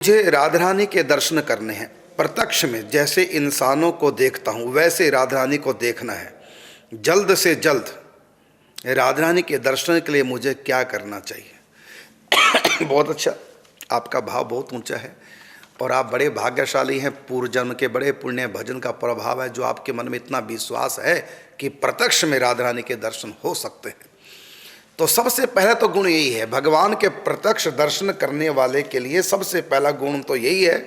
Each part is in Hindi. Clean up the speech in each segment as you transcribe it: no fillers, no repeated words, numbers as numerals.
मुझे राधा रानी के दर्शन करने हैं प्रत्यक्ष में। जैसे इंसानों को देखता हूँ वैसे राधा रानी को देखना है। जल्द से जल्द राधा रानी के दर्शन के लिए मुझे क्या करना चाहिए? बहुत अच्छा, आपका भाव बहुत ऊंचा है और आप बड़े भाग्यशाली हैं। पूर्व जन्म के बड़े पुण्य भजन का प्रभाव है जो आपके मन में इतना विश्वास है कि प्रत्यक्ष में राधा रानी के दर्शन हो सकते हैं। तो सबसे पहला तो गुण यही है, भगवान के प्रत्यक्ष दर्शन करने वाले के लिए सबसे पहला गुण तो यही है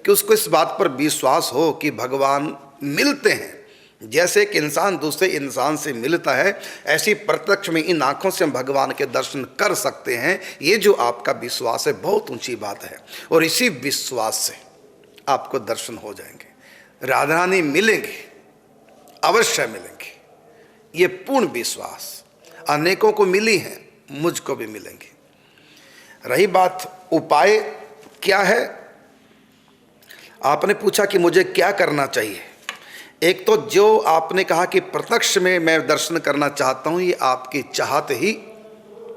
कि उसको इस बात पर विश्वास हो कि भगवान मिलते हैं। जैसे एक इंसान दूसरे इंसान से मिलता है, ऐसी प्रत्यक्ष में इन आँखों से हम भगवान के दर्शन कर सकते हैं। ये जो आपका विश्वास है बहुत ऊंची बात है और इसी विश्वास से आपको दर्शन हो जाएंगे। राधा रानी मिलेंगे, अवश्य मिलेंगे, ये पूर्ण विश्वास अनेकों को मिली है, मुझको भी मिलेंगी। रही बात उपाय क्या है, आपने पूछा कि मुझे क्या करना चाहिए। एक तो जो आपने कहा कि प्रत्यक्ष में मैं दर्शन करना चाहता हूं, ये आपकी चाहत ही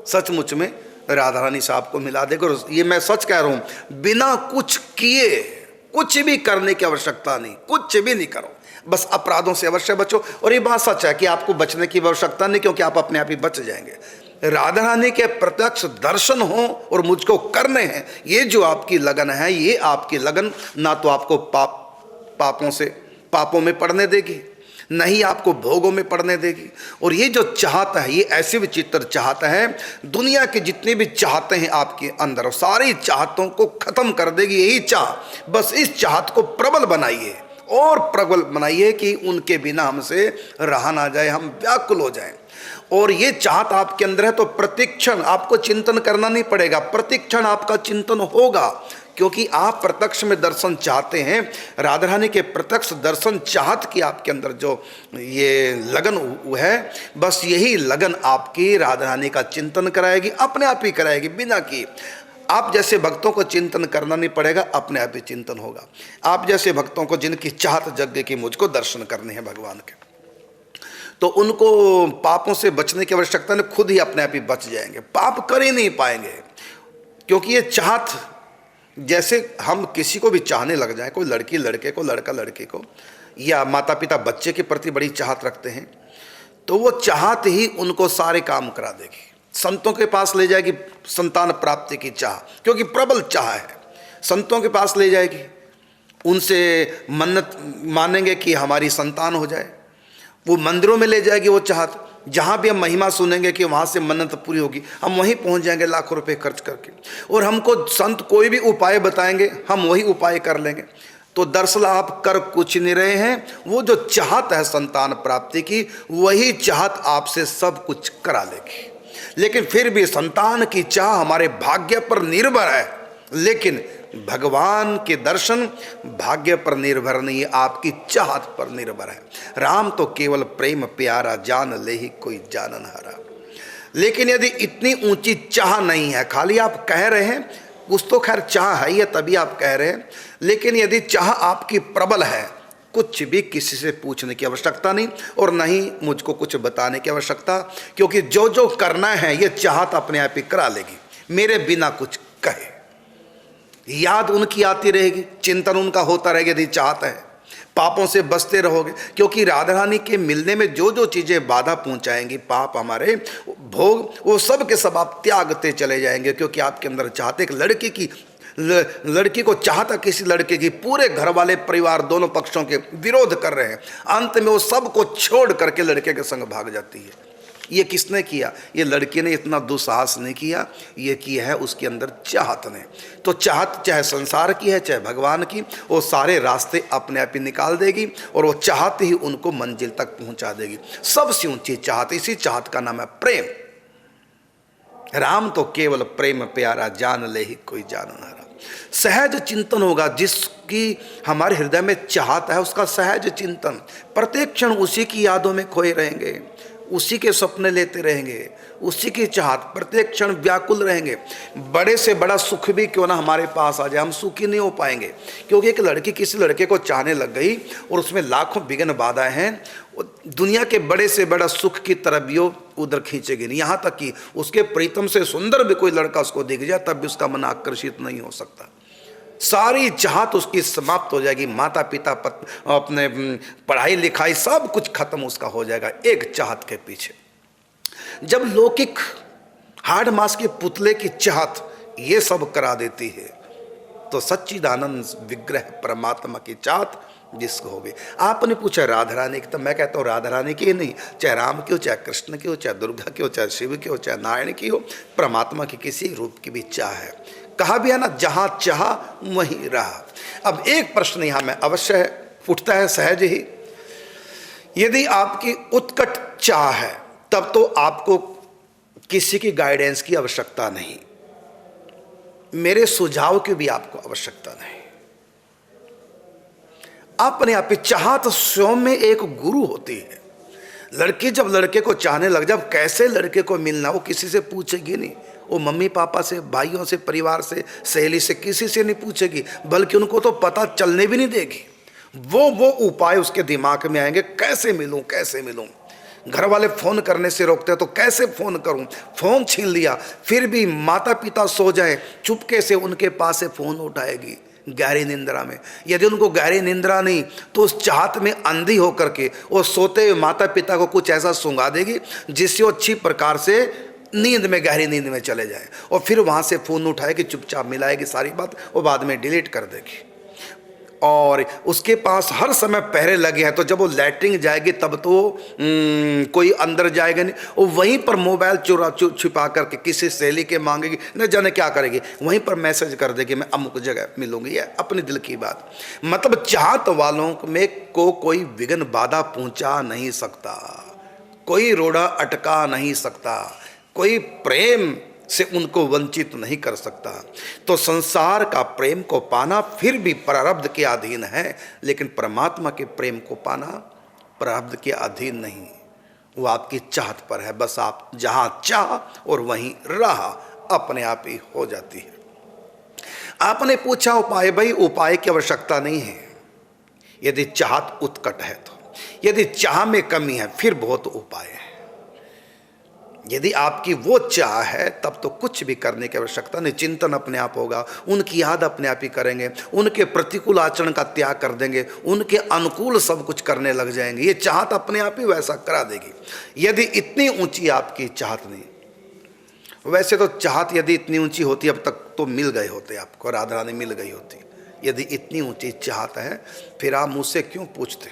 सचमुच में राधा रानी साहब को मिला देगा। और ये मैं सच कह रहा हूं, बिना कुछ किए कुछ भी करने की आवश्यकता नहीं, कुछ भी नहीं करो, बस अपराधों से अवश्य बचो। और ये बात सच है कि आपको बचने की आवश्यकता नहीं, क्योंकि आप अपने आप ही बच जाएंगे। राधा रानी के प्रत्यक्ष दर्शन हो और मुझको करने हैं, ये जो आपकी लगन है, ये आपकी लगन ना तो आपको पापों में पड़ने देगी, नहीं आपको भोगों में पड़ने देगी। और ये जो चाहता है, ये ऐसे विचित्र चाहता है, दुनिया के जितने भी चाहते हैं आपके अंदर, और सारी चाहतों को खत्म कर देगी यही चाह। बस इस चाहत को प्रबल बनाइए और प्रबल बनाइए कि उनके बिना हमसे रहा ना जाए, हम व्याकुल हो जाएं। और ये चाहत आपके अंदर है तो प्रतिक्षण आपको चिंतन करना नहीं पड़ेगा, प्रतिक्षण आपका चिंतन होगा, क्योंकि आप प्रत्यक्ष में दर्शन चाहते हैं। राधा रानी के प्रत्यक्ष दर्शन चाहत की आपके अंदर जो ये लगन है, बस यही लगन आपकी राधा रानी का चिंतन कराएगी, अपने आप ही कराएगी, बिना कि आप जैसे भक्तों को चिंतन करना नहीं पड़ेगा, अपने आप ही चिंतन होगा। आप जैसे भक्तों को जिनकी चाहत जग गई कि मुझको दर्शन करने हैं भगवान के, तो उनको पापों से बचने की आवश्यकता नहीं, खुद ही अपने आप ही बच जाएंगे, पाप कर ही नहीं पाएंगे। क्योंकि ये चाहत, जैसे हम किसी को भी चाहने लग जाए, कोई लड़की लड़के को, लड़का लड़के को, या माता पिता बच्चे के प्रति बड़ी चाहत रखते हैं, तो वो चाहत ही उनको सारे काम करा देगी। संतों के पास ले जाएगी संतान प्राप्ति की चाह, क्योंकि प्रबल चाह है, संतों के पास ले जाएगी, उनसे मन्नत मानेंगे कि हमारी संतान हो जाए। वो मंदिरों में ले जाएगी वो चाहत, जहाँ भी हम महिमा सुनेंगे कि वहाँ से मन्नत पूरी होगी, हम वहीं पहुँच जाएंगे लाखों रुपए खर्च करके। और हमको संत कोई भी उपाय बताएंगे, हम वही उपाय कर लेंगे। तो दरअसल आप कर कुछ नहीं रहे हैं, वो जो चाहत है संतान प्राप्ति की, वही चाहत आपसे सब कुछ करा लेगी। लेकिन फिर भी संतान की चाह हमारे भाग्य पर निर्भर है, लेकिन भगवान के दर्शन भाग्य पर निर्भर नहीं है, आपकी चाहत पर निर्भर है। राम तो केवल प्रेम प्यारा, जान ले ही कोई जानन हारा। लेकिन यदि इतनी ऊंची चाह नहीं है, खाली आप कह रहे हैं, कुछ तो खैर चाह है ये तभी आप कह रहे हैं, लेकिन यदि चाह आपकी प्रबल है, कुछ भी किसी से पूछने की आवश्यकता नहीं और नहीं मुझको कुछ बताने की आवश्यकता, क्योंकि जो जो करना है ये चाहत अपने आप ही करा लेगी, मेरे बिना कुछ कहे। याद उनकी आती रहेगी, चिंतन उनका होता रहेगा यदि चाहता है, पापों से बचते रहोगे। क्योंकि राधा रानी के मिलने में जो जो चीज़ें बाधा पहुंचाएंगी, पाप हमारे भोग, वो सब के सब आप त्यागते चले जाएंगे। क्योंकि आपके अंदर चाहते, एक लड़की को चाहता किसी लड़के की, पूरे घर वाले परिवार दोनों पक्षों के विरोध कर रहे हैं, अंत में वो सब को छोड़ करके लड़के के संग भाग जाती है। ये किसने किया? ये लड़की ने इतना दुस्साहस नहीं किया, ये किया है उसके अंदर चाहत ने। तो चाहत चाहे संसार की है चाहे भगवान की, वो सारे रास्ते अपने आप ही निकाल देगी और वो चाहत ही उनको मंजिल तक पहुंचा देगी। सबसे ऊंची चाहत, इसी चाहत का नाम है प्रेम। राम तो केवल प्रेम प्यारा, जान ले ही कोई जानन हारा। सहज चिंतन होगा, जिसकी हमारे हृदय में चाहत है उसका सहज चिंतन, प्रत्येक क्षण उसी की यादों में खोए रहेंगे, उसी के सपने लेते रहेंगे, उसी की चाहत, प्रत्येक क्षण व्याकुल रहेंगे। बड़े से बड़ा सुख भी क्यों ना हमारे पास आ जाए, हम सुखी नहीं हो पाएंगे। क्योंकि एक लड़की किसी लड़के को चाहने लग गई और उसमें लाखों विघ्न बाधाएं हैं, दुनिया के बड़े से बड़ा सुख की तरफ भी वो उधर खींचेगी नहीं। यहाँ तक कि उसके प्रीतम से सुंदर भी कोई लड़का उसको दिख जाए तब भी उसका मन आकर्षित नहीं हो सकता। सारी चाहत उसकी समाप्त हो जाएगी। माता पिता अपने पढ़ाई लिखाई सब कुछ खत्म उसका हो जाएगा एक चाहत के पीछे। जब लौकिक हाड़ मांस के पुतले की चाहत ये सब करा देती है, तो सच्चिदानंद विग्रह परमात्मा की चाहत जिसको होगी। आपने पूछा राधा रानी की, तो मैं कहता हूँ राधा रानी की नहीं, चाहे राम की हो, चाहे कृष्ण की हो, चाहे दुर्गा की हो, चाहे शिव की हो, चाहे नारायण की हो, परमात्मा की किसी रूप की भी चाह है। कहा भी है ना, जहां चाह वहीं रहा। अब एक प्रश्न यहां में अवश्य उठता है सहज ही, यदि आपकी उत्कट चाह है तब तो आपको किसी की गाइडेंस की आवश्यकता नहीं, मेरे सुझाव की भी आपको आवश्यकता नहीं। अपने आप ही चाहत स्वयं में एक गुरु होती है। लड़की जब लड़के को चाहने लग जाए, कैसे लड़के को मिलना वो किसी से पूछेगी नहीं, वो मम्मी पापा से, भाइयों से, परिवार से, सहेली से, किसी से नहीं पूछेगी, बल्कि उनको तो पता चलने भी नहीं देगी। वो उपाय उसके दिमाग में आएंगे, कैसे मिलूं, कैसे मिलूं। घर वाले फोन करने से रोकते हैं तो कैसे फोन करूं, फोन छीन लिया, फिर भी माता पिता सो जाए चुपके से उनके पास से फोन उठाएगी गहरी निंद्रा में। यदि उनको गहरी निंद्रा नहीं तो उस चाहत में अंधी होकर के वो सोते हुए माता पिता को कुछ ऐसा सुंगा देगी जिससे वो अच्छी प्रकार से नींद में, गहरी नींद में चले जाए, और फिर वहाँ से फ़ोन उठाएगी, चुपचाप मिलाएगी सारी बात, वो बाद में डिलीट कर देगी। और उसके पास हर समय पहरे लगे हैं, तो जब वो लैट्रिन जाएगी तब तो कोई अंदर जाएगा नहीं, वो वहीं पर मोबाइल छिपा करके किसी सहेली के मांगेगी, न जाने क्या करेगी, वहीं पर मैसेज कर देगी मैं अमुक जगह मिलूंगी। ये अपने दिल की बात। मतलब चाहत वालों में को कोई विघ्न बाधा पहुंचा नहीं सकता, कोई रोड़ा अटका नहीं सकता, कोई प्रेम से उनको वंचित नहीं कर सकता। तो संसार का प्रेम को पाना फिर भी प्रारब्ध के अधीन है, लेकिन परमात्मा के प्रेम को पाना प्रारब्ध के अधीन नहीं, वो आपकी चाहत पर है। बस आप जहां चाह और वहीं राह अपने आप ही हो जाती है। आपने पूछा उपाय, भाई उपाय की आवश्यकता नहीं है यदि चाहत उत्कट है तो। यदि चाह में कमी है फिर बहुत उपाय है। यदि आपकी वो चाह है तब तो कुछ भी करने की आवश्यकता नहीं, चिंतन अपने आप होगा, उनकी याद अपने आप ही करेंगे, उनके प्रतिकूल आचरण का त्याग कर देंगे, उनके अनुकूल सब कुछ करने लग जाएंगे। ये चाहत अपने आप ही वैसा करा देगी। यदि इतनी ऊंची आपकी चाहत नहीं, वैसे तो चाहत यदि इतनी ऊंची होती अब तक तो मिल गए होते, आपको राधा रानी मिल गई होती। यदि इतनी ऊंची चाहत है फिर आप मुझसे क्यों पूछते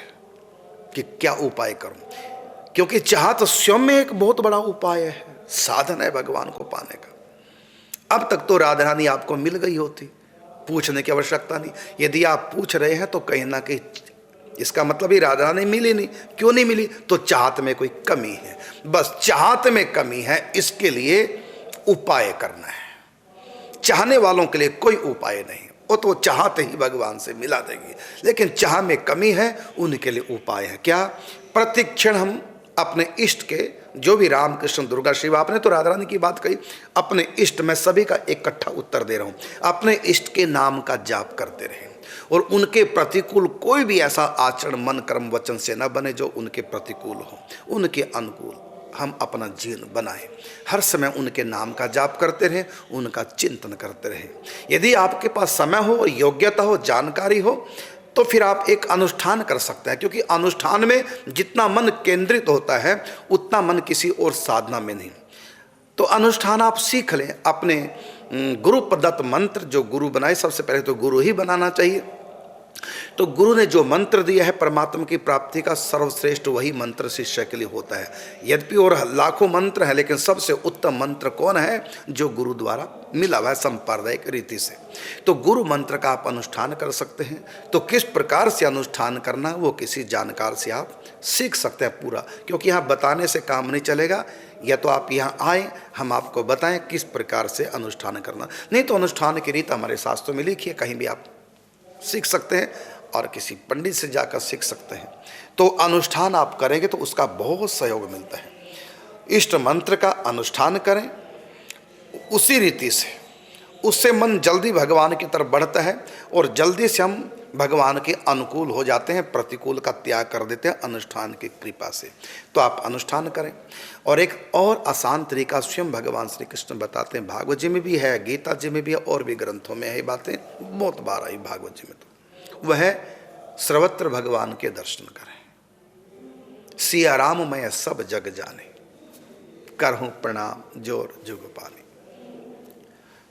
कि क्या उपाय करूं? क्योंकि चाहत स्वयं में एक बहुत बड़ा उपाय है, साधन है भगवान को पाने का। अब तक तो राधा रानी आपको मिल गई होती, पूछने की आवश्यकता नहीं। यदि आप पूछ रहे हैं तो कहीं ना कहीं इसका मतलब ही राधा रानी मिली नहीं। क्यों नहीं मिली? तो चाहत में कोई कमी है। बस चाहत में कमी है, इसके लिए उपाय करना है। चाहने वालों के लिए कोई उपाय नहीं, वो तो चाहते ही भगवान से मिला देगी। लेकिन चाह में कमी है, उनके लिए उपाय है। क्या? प्रतिक्षण हम अपने इष्ट के, जो भी राम कृष्ण दुर्गा शिव, आपने तो राधा रानी की बात कही, अपने इष्ट में सभी का इकट्ठा उत्तर दे रहा हूं, अपने इष्ट के नाम का जाप करते रहें और उनके प्रतिकूल कोई भी ऐसा आचरण मन कर्म वचन से न बने जो उनके प्रतिकूल हो, उनके अनुकूल हम अपना जीवन बनाएं। हर समय उनके नाम का जाप करते रहें, उनका चिंतन करते रहें। यदि आपके पास समय हो, योग्यता हो, जानकारी हो, तो फिर आप एक अनुष्ठान कर सकते हैं, क्योंकि अनुष्ठान में जितना मन केंद्रित होता है उतना मन किसी और साधना में नहीं। तो अनुष्ठान आप सीख लें। अपने गुरु प्रदत्त मंत्र, जो गुरु बनाए, सबसे पहले तो गुरु ही बनाना चाहिए। तो गुरु ने जो मंत्र दिया है परमात्मा की प्राप्ति का, सर्वश्रेष्ठ वही मंत्र शिष्य के लिए होता है। यद्यपि और लाखों मंत्र है, लेकिन सबसे उत्तम मंत्र कौन है? जो गुरु द्वारा मिला हुआ है सांप्रदायिक रीति से। तो गुरु मंत्र का आप अनुष्ठान कर सकते हैं। तो किस प्रकार से अनुष्ठान करना वो किसी जानकार से आप सीख सकते हैं पूरा, क्योंकि यहाँ बताने से काम नहीं चलेगा। या तो आप यहाँ आए, हम आपको बताएं किस प्रकार से अनुष्ठान करना, नहीं तो अनुष्ठान की रीत हमारे शास्त्रों में लिखी है, कहीं भी आप सीख सकते हैं और किसी पंडित से जाकर सीख सकते हैं। तो अनुष्ठान आप करेंगे तो उसका बहुत सहयोग मिलता है। इष्ट मंत्र का अनुष्ठान करें उसी रीति से, उससे मन जल्दी भगवान की तरफ बढ़ता है और जल्दी से हम भगवान के अनुकूल हो जाते हैं, प्रतिकूल का त्याग कर देते हैं अनुष्ठान की कृपा से। तो आप अनुष्ठान करें। और एक और आसान तरीका स्वयं भगवान श्री कृष्ण बताते हैं, भागवत जी में भी है, गीता जी में भी है, और भी ग्रंथों में है बातें, बहुत बार आई भागवत जी में। तो वह सर्वत्र भगवान के दर्शन करें। सिया राम मैं सब जग जाने, करहूं प्रणाम जोर जुग पानी।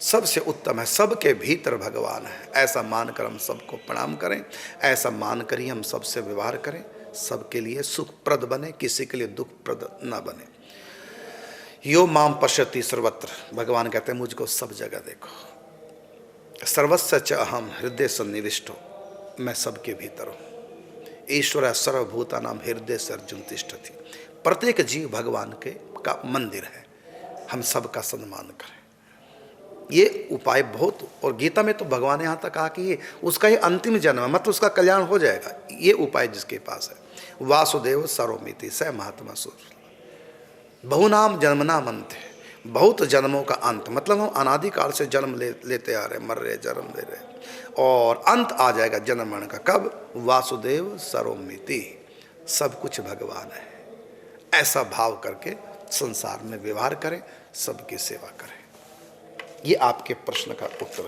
सबसे उत्तम है, सबके भीतर भगवान है, ऐसा मानकर हम सबको प्रणाम करें, ऐसा मानकर ही हम सबसे व्यवहार करें, सबके लिए सुखप्रद बने, किसी के लिए दुखप्रद न बने। यो माम पश्यति सर्वत्र, भगवान कहते हैं मुझको सब जगह देखो। सर्वस्य च अहम हृदय सन्निविष्टो, मैं सबके भीतर हूँ। ईश्वर सर्वभूतानां हृदय से अर्जुन तिष्ठति, प्रत्येक जीव भगवान के का मंदिर है, हम सबका सम्मान करें। ये उपाय बहुत, और गीता में तो भगवान ने यहाँ तक कहा कि ये उसका ही अंतिम जन्म है, मतलब उसका कल्याण हो जाएगा। ये उपाय जिसके पास है, वासुदेव सर्वमिति स महात्मा सुर बहुनाम जन्मनाम अंत है, बहुत जन्मों का अंत, मतलब हम अनादिकाल से जन्म लेते आ रहे, मर रहे, जन्म ले रहे, और अंत आ जाएगा जन्म मरण का। कब? वासुदेव सर्वमिति, सब कुछ भगवान है। ऐसा भाव करके संसार में व्यवहार करें, सबकी सेवा करें। ये आपके प्रश्न का उत्तर है।